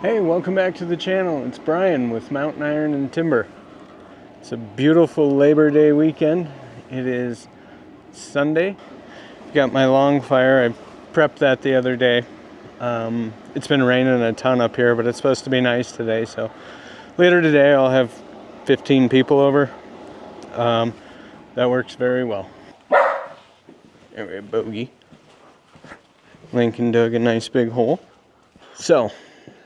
Hey, welcome back to the channel. It's Brian with Mountain Iron and Timber. It's a beautiful Labor Day weekend. It is Sunday. Got my long fire. I prepped that the other day. It's been raining a ton up here, but it's supposed to be nice today. So later today I'll have 15 people over. That works very well. There we go, bogey. Lincoln dug a nice big hole. So,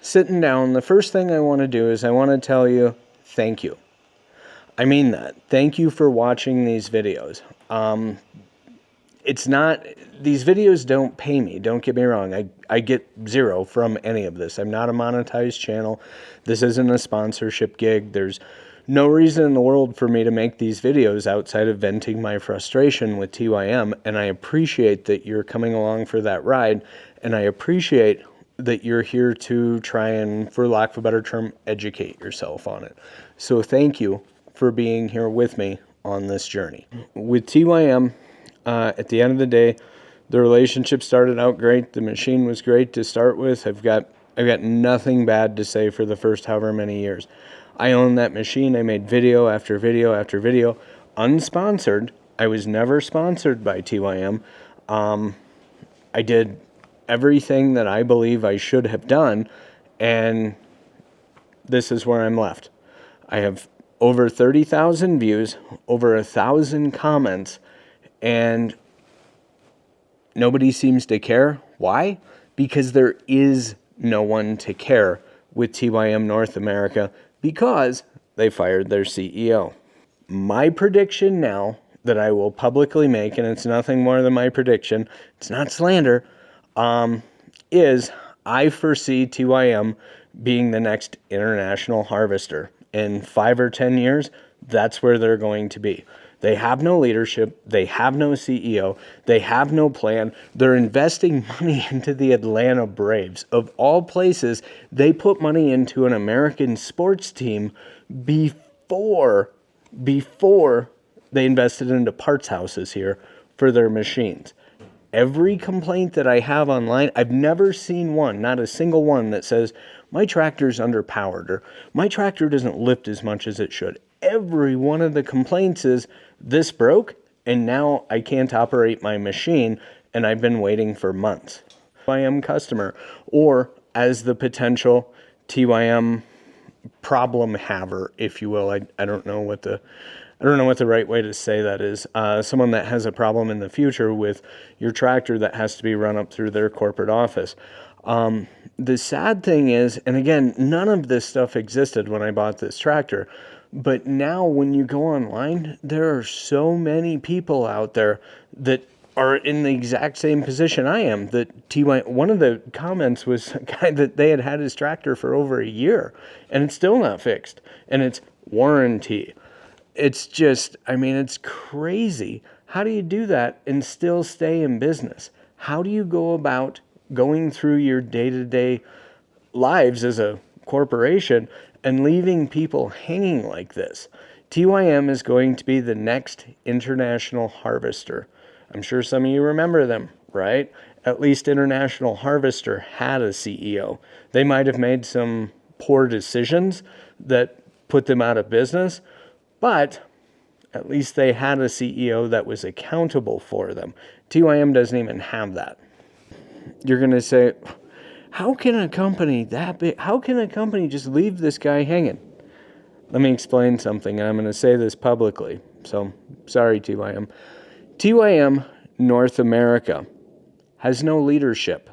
sitting down, the first thing I want to do is I want to tell you thank you. I mean that. Thank you for watching these videos. These videos don't pay me, don't get me wrong. I get zero from any of this. I'm not a monetized channel. This isn't a sponsorship gig. There's no reason in the world for me to make these videos outside of venting my frustration with TYM, and I appreciate that you're coming along for that ride, and I appreciate that you're here to try and, for lack of a better term, educate yourself on it. So thank you for being here with me on this journey. With TYM, at the end of the day, the relationship started out great. The machine was great to start with. I've got nothing bad to say for the first however many years. I own that machine. I made video after video after video, unsponsored. I was never sponsored by TYM. I did everything that I believe I should have done, and this is where I'm left. I have over 30,000 views, over 1,000 comments, and nobody seems to care. Why? Because there is no one to care with TYM North America, because they fired their CEO. My prediction now that I will publicly make, and it's nothing more than my prediction, it's not slander, is I foresee TYM being the next international harvester. In 5 or 10 years, that's where they're going to be. They have no leadership. They have no CEO. They have no plan. They're investing money into the Atlanta Braves. Of all places, they put money into an American sports team before they invested into parts houses here for their machines. Every complaint that I have online, I've never seen one, not a single one, that says, my tractor's underpowered, or my tractor doesn't lift as much as it should. Every one of the complaints is, this broke, and now I can't operate my machine, and I've been waiting for months. TYM customer, or as the potential TYM problem haver, if you will. I don't know what the right way to say that is. Someone that has a problem in the future with your tractor that has to be run up through their corporate office. The sad thing is, and again, none of this stuff existed when I bought this tractor, but now when you go online, there are so many people out there that are in the exact same position I am. That one of the comments was a guy that they had his tractor for over a year and it's still not fixed, and it's warranty. It's just, I mean, it's crazy. How do you do that and still stay in business? How do you go about going through your day-to-day lives as a corporation and leaving people hanging like this? TYM is going to be the next international harvester. I'm sure some of you remember them, right? At least International Harvester had a CEO. They might have made some poor decisions that put them out of business, but at least they had a CEO that was accountable for them. TYM doesn't even have that. You're going to say, how can a company that big, how can a company just leave this guy hanging? Let me explain something, and I'm going to say this publicly. So, sorry, TYM. TYM North America has no leadership.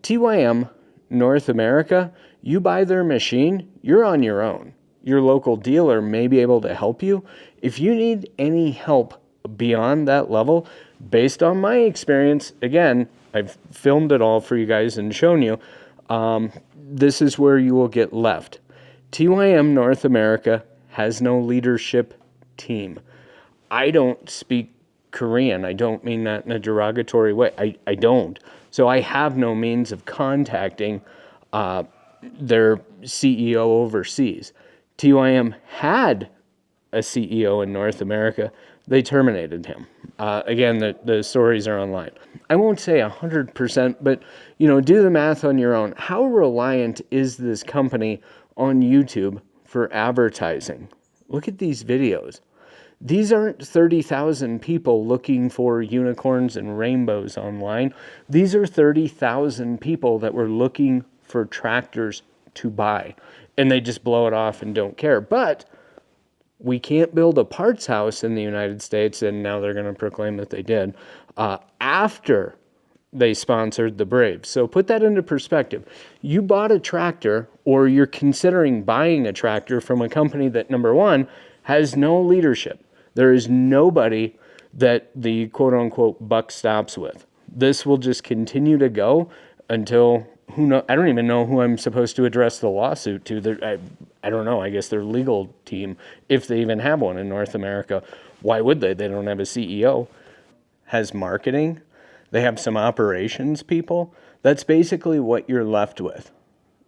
TYM North America, you buy their machine, you're on your own. Your local dealer may be able to help you. If you need any help beyond that level, based on my experience, again, I've filmed it all for you guys and shown you, this is where you will get left. TYM North America has no leadership team. I don't speak Korean. I don't mean that in a derogatory way. I don't. So I have no means of contacting their CEO overseas. TYM had a CEO in North America. they terminated him. Again, the stories are online. I won't say 100%, but do the math on your own. How reliant is this company on YouTube for advertising? Look at these videos. These aren't 30,000 people looking for unicorns and rainbows online. These are 30,000 people that were looking for tractors to buy, and they just blow it off and don't care. But we can't build a parts house in the United States, and now they're going to proclaim that they did, after they sponsored the Braves. So put that into perspective. You bought a tractor, or you're considering buying a tractor from a company that, number one, has no leadership. There is nobody that the quote-unquote buck stops with. This will just continue to go until, who knows? I don't even know who I'm supposed to address the lawsuit to. I don't know. I guess their legal team, if they even have one in North America. Why would they? They don't have a CEO. Has marketing. They have some operations people. That's basically what you're left with.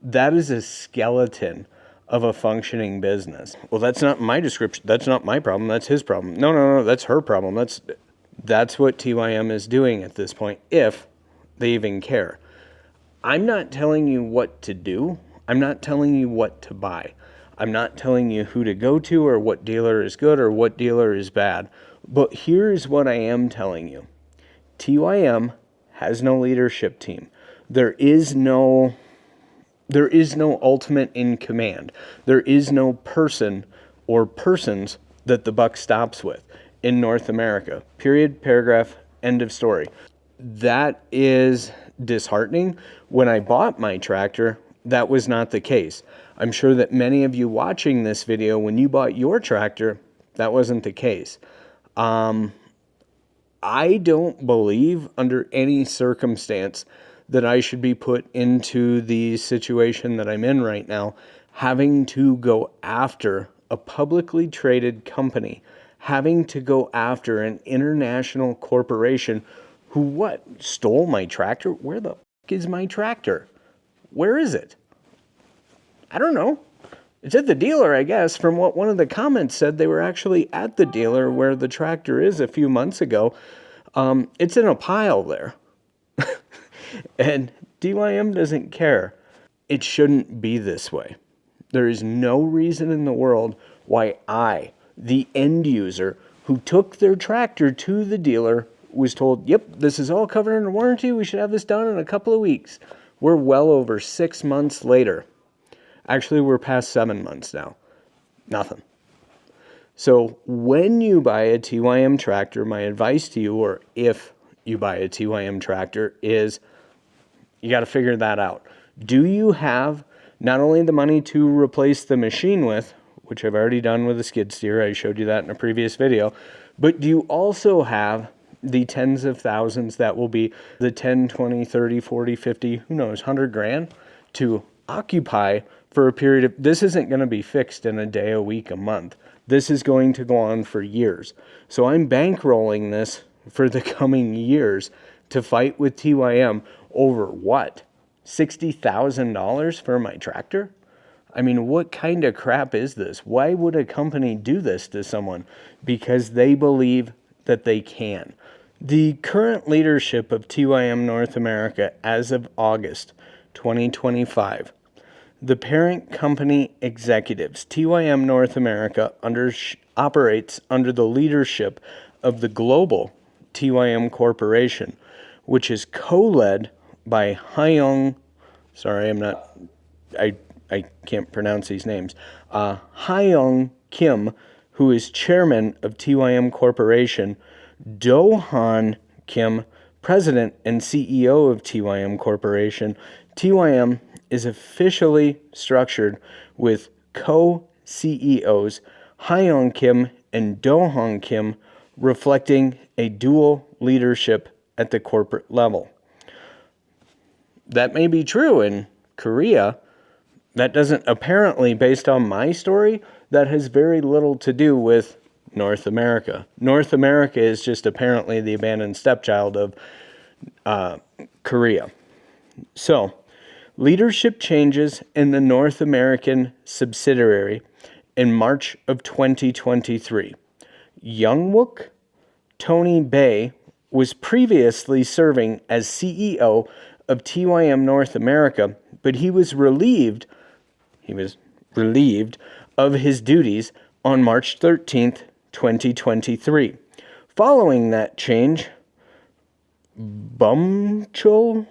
That is a skeleton of a functioning business. Well, that's not my description. That's not my problem. That's his problem. No. That's her problem. That's what TYM is doing at this point, if they even care. I'm not telling you what to do. I'm not telling you what to buy. I'm not telling you who to go to or what dealer is good or what dealer is bad. But here's what I am telling you. TYM has no leadership team. There is no ultimate in command. There is no person or persons that the buck stops with in North America. Period, paragraph, end of story. That is disheartening. When I bought my tractor, that was not the case. I'm sure that many of you watching this video, when you bought your tractor, that wasn't the case. I don't believe under any circumstance that I should be put into the situation that I'm in right now, having to go after a publicly traded company, having to go after an international corporation who stole my tractor? Where the fuck is my tractor? Where is it? I don't know. It's at the dealer, I guess. From what one of the comments said, they were actually at the dealer where the tractor is a few months ago. It's in a pile there. And TYM doesn't care. It shouldn't be this way. There is no reason in the world why I, the end user, who took their tractor to the dealer, was told, yep, this is all covered under warranty. We should have this done in a couple of weeks. We're well over 6 months later. Actually, we're past 7 months now. Nothing. So when you buy a TYM tractor, my advice to you, or if you buy a TYM tractor, is you got to figure that out. Do you have not only the money to replace the machine with, which I've already done with a skid steer, I showed you that in a previous video, but do you also have the tens of thousands that will be the 10, 20, 30, 40, 50, who knows, 100 grand to occupy for a period of, this isn't going to be fixed in a day, a week, a month. This is going to go on for years. So I'm bankrolling this for the coming years to fight with TYM over what? $60,000 for my tractor? I mean, what kind of crap is this? Why would a company do this to someone? Because they believe that they can. The current leadership of TYM North America as of August 2025, the parent company executives, TYM North America operates under the leadership of the global TYM Corporation, which is co-led by I can't pronounce these names, Hyung Kim, who is chairman of TYM Corporation, Do-han Kim, president and CEO of TYM Corporation. TYM is officially structured with co-CEOs Hyung Kim and Do-han Kim, reflecting a dual leadership at the corporate level. That may be true in Korea. That doesn't, apparently, based on my story, that has very little to do with North America. North America is just apparently the abandoned stepchild of Korea. So, leadership changes in the North American subsidiary in March of 2023. Youngwook Tony Bay was previously serving as CEO of TYM North America, but he was relieved of his duties on March 13th, 2023. Following that change, Bumchul,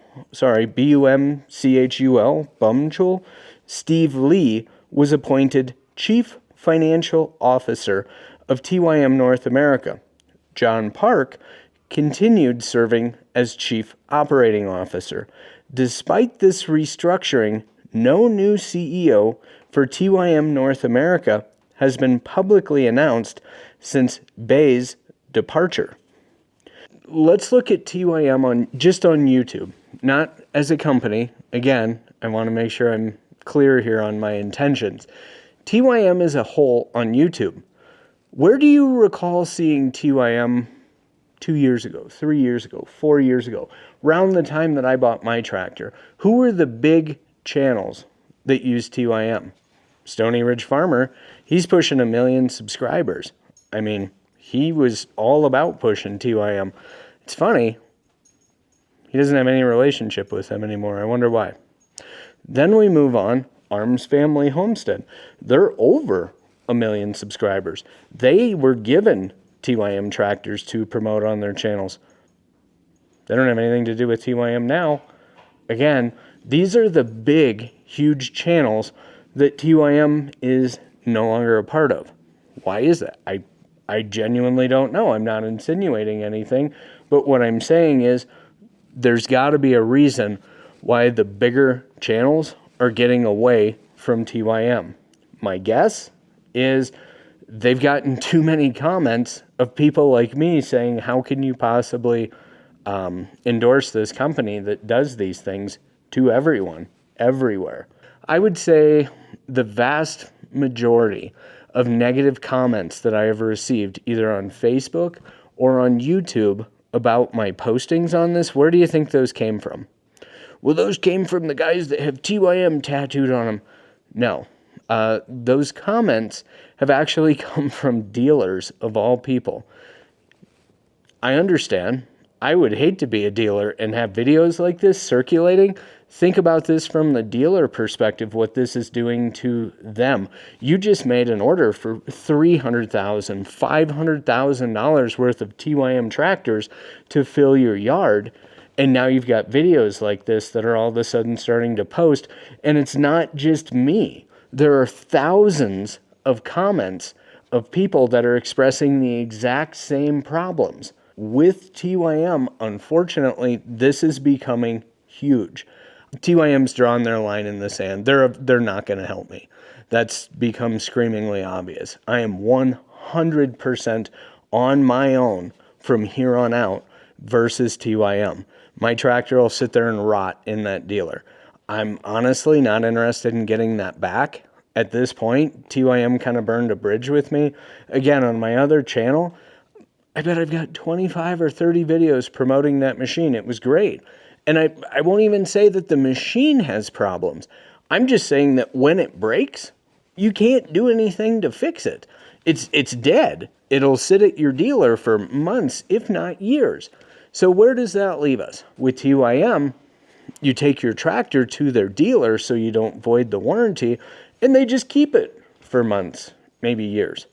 Bumchul, Steve Lee was appointed Chief Financial Officer of TYM North America. John Park continued serving as Chief Operating Officer. Despite this restructuring, no new CEO for TYM North America has been publicly announced since Bay's departure. Let's look at TYM on YouTube, not as a company. Again, I want to make sure I'm clear here on my intentions. TYM as a whole on YouTube. Where do you recall seeing TYM 2 years ago, 3 years ago, 4 years ago, around the time that I bought my tractor? Who were the big channels that used TYM? Stony Ridge Farmer, he's pushing 1 million subscribers. I mean, he was all about pushing TYM. It's funny, he doesn't have any relationship with them anymore. I wonder why. Then we move on, Arms Family Homestead. They're over 1 million subscribers. They were given TYM tractors to promote on their channels. They don't have anything to do with TYM now. Again, these are the big, huge channels that TYM is no longer a part of. Why is that? I genuinely don't know. I'm not insinuating anything, but what I'm saying is there's got to be a reason why the bigger channels are getting away from TYM. My guess is they've gotten too many comments of people like me saying, how can you possibly endorse this company that does these things to everyone, everywhere? I would say the vast majority of negative comments that I have received either on Facebook or on YouTube about my postings on this, where do you think those came from? Well, those came from the guys that have TYM tattooed on them. No. Those comments have actually come from dealers of all people. I understand. I would hate to be a dealer and have videos like this circulating. Think about this from the dealer perspective, what this is doing to them. You just made an order for $300,000, $500,000 worth of TYM tractors to fill your yard. And now you've got videos like this that are all of a sudden starting to post. And it's not just me. There are thousands of comments of people that are expressing the exact same problems. With TYM, unfortunately, this is becoming huge. TYM's drawn their line in the sand. They're not going to help me. That's become screamingly obvious. I am 100% on my own from here on out versus TYM. My tractor will sit there and rot in that dealer. I'm honestly not interested in getting that back. At this point, TYM kind of burned a bridge with me. Again, on my other channel, I bet I've got 25 or 30 videos promoting that machine. It was great. And I won't even say that the machine has problems. I'm just saying that when it breaks, you can't do anything to fix it. It's dead. It'll sit at your dealer for months, if not years. So where does that leave us? With TYM, you take your tractor to their dealer so you don't void the warranty, and they just keep it for months, maybe years.